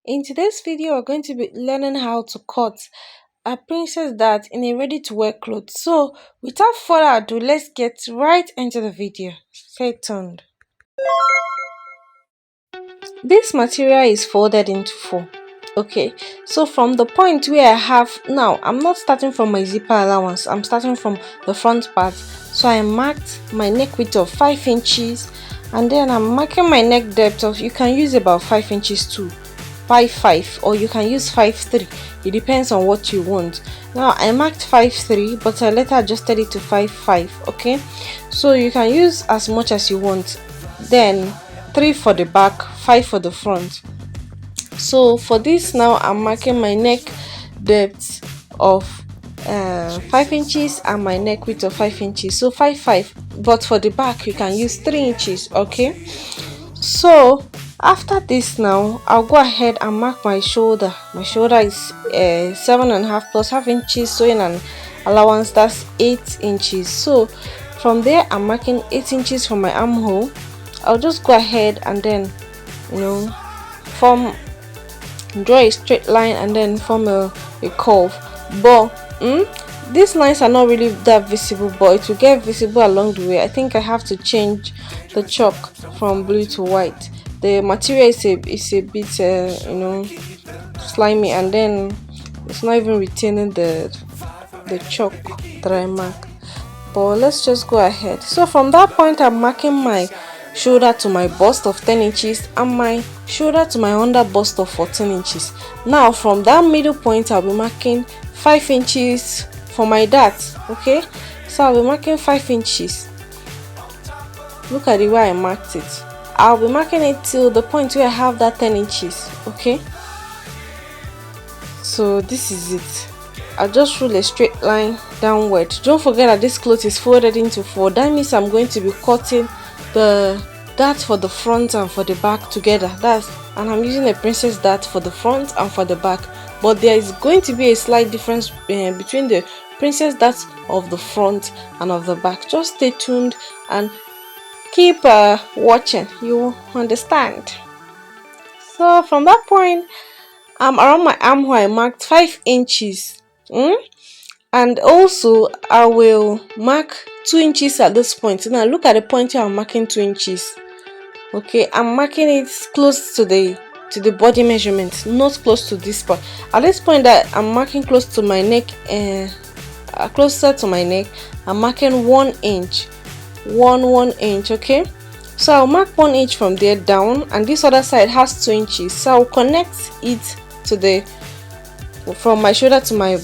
In today's video, we're going to be learning how to cut a princess dart in a ready-to-wear cloth. So, without further ado, let's get right into the video. Stay tuned. This material is folded into four. Okay, so from the point where I have now, I'm not starting from my zipper allowance, I'm starting from the front part. So I marked my neck width of 5 inches, and then I'm marking my neck depth of, you can use about 5 inches too, 5'5", or you can use 5'3". It depends on what you want. Now I marked 5'3", but I later adjusted it to 5'5". Okay, so you can use as much as you want. Then 3 for the back, 5 for the front. So for this now, I'm marking my neck depth of 5 inches and my neck width of 5 inches, so 5'5". But for the back you can use 3 inches. Okay, so after this now, I'll go ahead and mark my shoulder. My shoulder is 7.5 plus half inches sewing and allowance, that's 8 inches. So from there, I'm marking 8 inches for my armhole. I'll just go ahead and then form draw a straight line and then form a curve. But these lines are not really that visible, but it will get visible along the way. I think I have to change the chalk from blue to white. The material is a bit slimy, and then it's not even retaining the chalk that I mark. But let's just go ahead. So from that point, I'm marking my shoulder to my bust of 10 inches and my shoulder to my under bust of 14 inches. Now from that middle point, I'll be marking 5 inches for my dart. Okay, so I'll be marking 5 inches. Look at the way I marked it. I'll be marking it till the point where I have that 10 inches. Okay, so this is it. I'll just rule a straight line downward. Don't forget that this cloth is folded into four. That means I'm going to be cutting the dart for the front and for the back together. And I'm using a princess dart for the front and for the back. But there is going to be a slight difference between the princess dart of the front and of the back. Just stay tuned and keep watching. You will understand. So from that point, around my armhole, I marked 5 inches. And also I will mark 2 inches at this point. Now look at the point where I'm marking 2 inches. Okay, I'm marking it close to the body measurement, not close to this part. At this point that I'm marking close to my neck, closer to my neck, I'm marking 1 inch. 1 inch. Okay, so I'll mark 1 inch from there down, and this other side has 2 inches, so I'll connect it to from my shoulder to my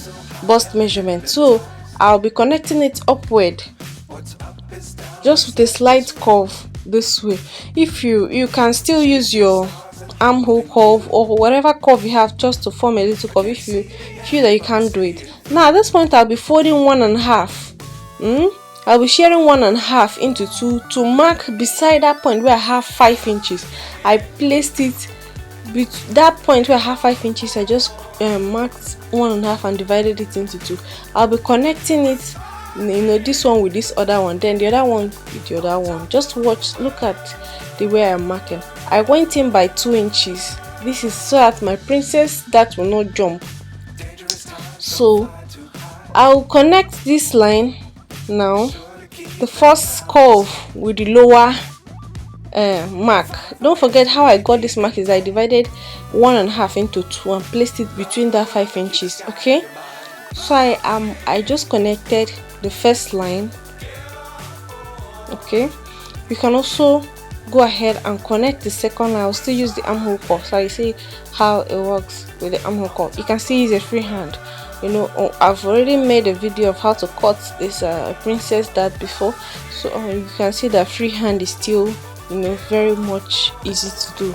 bust measurement. So I'll be connecting it upward, just with a slight curve this way. If you can still use your armhole curve or whatever curve you have, just to form a little curve if you feel that you can't do it. Now at this point, I'll be folding 1.5. I'll be sharing 1.5 into 2 to mark beside that point where I have 5 inches. I placed it that point where I have 5 inches. I just marked 1.5 and divided it into 2. I'll be connecting it, this one with this other one, then the other one with the other one. Just look at the way I'm marking. I went in by 2 inches. This is so that my princess dart will not jump. So I'll connect this line now, the first curve with the lower mark. Don't forget how I got this mark is I divided 1.5 into 2 and placed it between that 5 inches. Okay, so I just connected the first line. Okay, you can also go ahead and connect the second line. I'll still use the armhole curve, so I see how it works with the armhole curve. You can see it's a free hand. I've already made a video of how to cut this princess dart before, so you can see that free hand is still very much easy to do.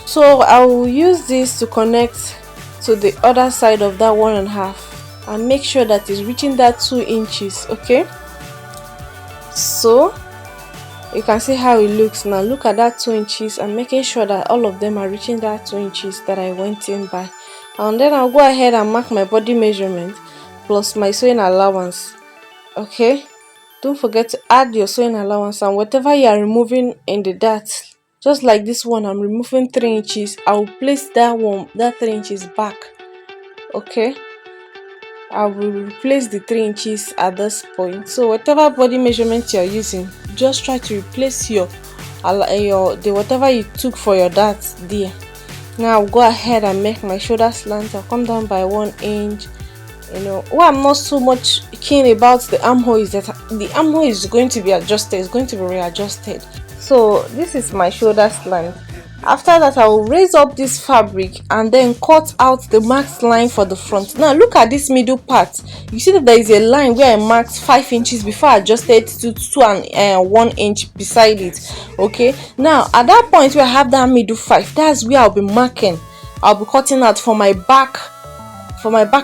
So I will use this to connect to the other side of that 1.5 and make sure that it's reaching that 2 inches. Okay, so you can see how it looks now. Look at that 2 inches and making sure that all of them are reaching that 2 inches that I went in by. And then I'll go ahead and mark my body measurement plus my sewing allowance. Okay, don't forget to add your sewing allowance and whatever you are removing in the dart just like this one. I'm removing 3 inches. I'll place that 3 inches back. Okay, I will replace the 3 inches at this point. So whatever body measurement you're using, just try to replace your the whatever you took for your darts there. Now I'll go ahead and make my shoulder slant. I'll come down by 1 inch. What I'm not so much keen about the armhole is that the armhole is going to be adjusted, it's going to be readjusted. So this is my shoulder slant. After that, I will raise up this fabric and then cut out the marked line for the front. Now look at this middle part. You see that there is a line where I marked 5 inches before I adjusted to 2 and 1 inch beside it. Okay, now at that point where I have that middle 5, that's where I'll be marking. I'll be cutting out for my back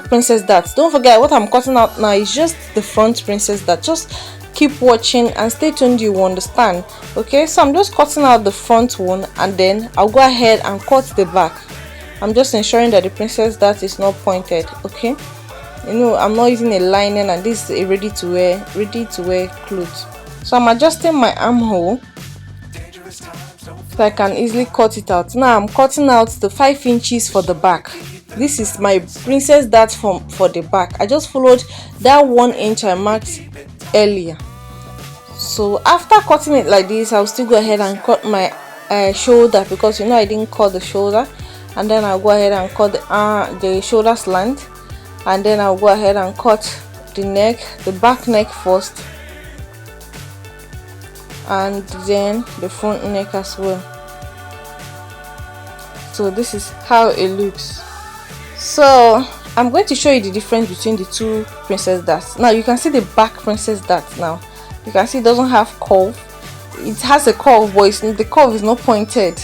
princess dart. Don't forget, what I'm cutting out now is just the front princess dart. Just keep watching and stay tuned, you understand. Okay, so I'm just cutting out the front one and then I'll go ahead and cut the back. I'm just ensuring that the princess dart is not pointed. Okay, I'm not using a lining, and this is a ready to wear clothes. So I'm adjusting my armhole so I can easily cut it out. Now I'm cutting out the 5 inches for the back. This is my princess dart for the back. I just followed that 1 inch I marked earlier. So after cutting it like this, I'll still go ahead and cut my shoulder, because I didn't cut the shoulder. And then I'll go ahead and cut the shoulder slant, and then I'll go ahead and cut the neck, the back neck first, and then the front neck as well. So this is how it looks. So I'm going to show you the difference between the two princess darts. Now you can see the back princess dart. Now you can see it doesn't have curve. It has a curve, but the curve is not pointed.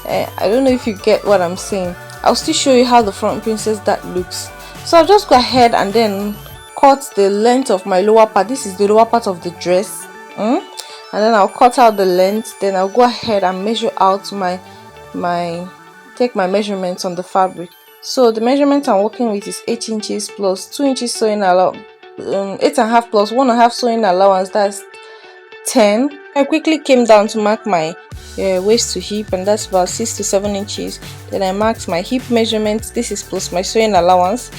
I don't know if you get what I'm saying. I'll still show you how the front princess dart looks. So I'll just go ahead and then cut the length of my lower part. This is the lower part of the dress. And then I'll cut out the length. Then I'll go ahead and measure out take my measurements on the fabric. So the measurement I'm working with is 8 inches plus 2 inches sewing allowance, 8.5 plus 1.5 sewing allowance, that's 10. I quickly came down to mark my waist to hip, and that's about 6 to 7 inches. Then I marked my hip measurement. This is plus my sewing allowance,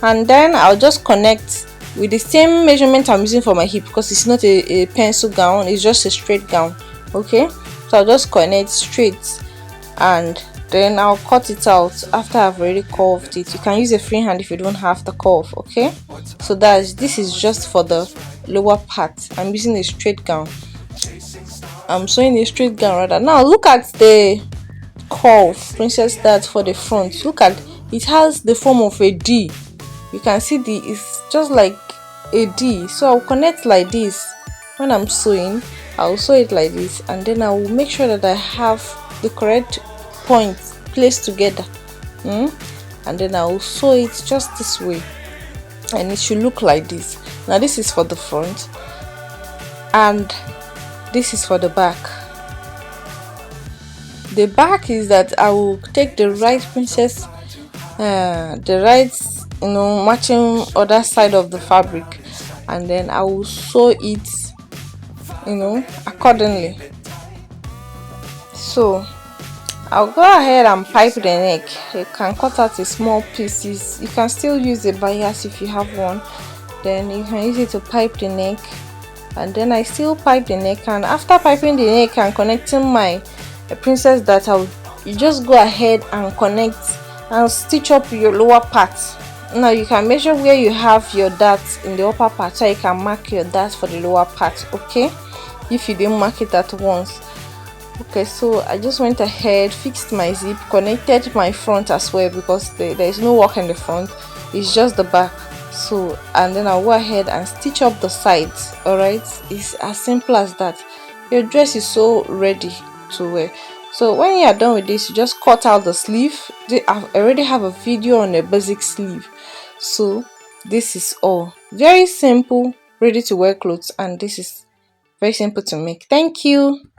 and then I'll just connect with the same measurement I'm using for my hip, because it's not a pencil gown, it's just a straight gown. Okay, so I'll just connect straight, and then I'll cut it out after I've already curved it. You can use a free hand if you don't have the curve. Okay, so this is just for the lower part. I'm using a straight gown. I'm sewing a straight gown rather. Now look at the curve princess dart for the front. Look at it, has the form of a D. You can see it's just like a D. So I'll connect like this. When I'm sewing, I'll sew it like this, and then I will make sure that I have the correct points placed together. And then I will sew it just this way, and it should look like this. Now this is for the front, and this is for the back. The back is that I will take the right princess, the right matching other side of the fabric, and then I will sew it accordingly. So I'll go ahead and pipe the neck. You can cut out the small pieces. You can still use a bias if you have one. Then you can use it to pipe the neck, and then I still pipe the neck. And after piping the neck and connecting my princess dart, you just go ahead and connect and stitch up your lower part. Now you can measure where you have your dart in the upper part, so you can mark your dart for the lower part. Okay, if you didn't mark it at once. Okay, so I just went ahead, fixed my zip, connected my front as well, because there is no work in the front, it's just the back. So, and then I'll go ahead and stitch up the sides. Alright, it's as simple as that. Your dress is so ready to wear. So when you are done with this, you just cut out the sleeve. I already have a video on a basic sleeve. So this is all very simple, ready to wear clothes, and this is very simple to make. Thank you.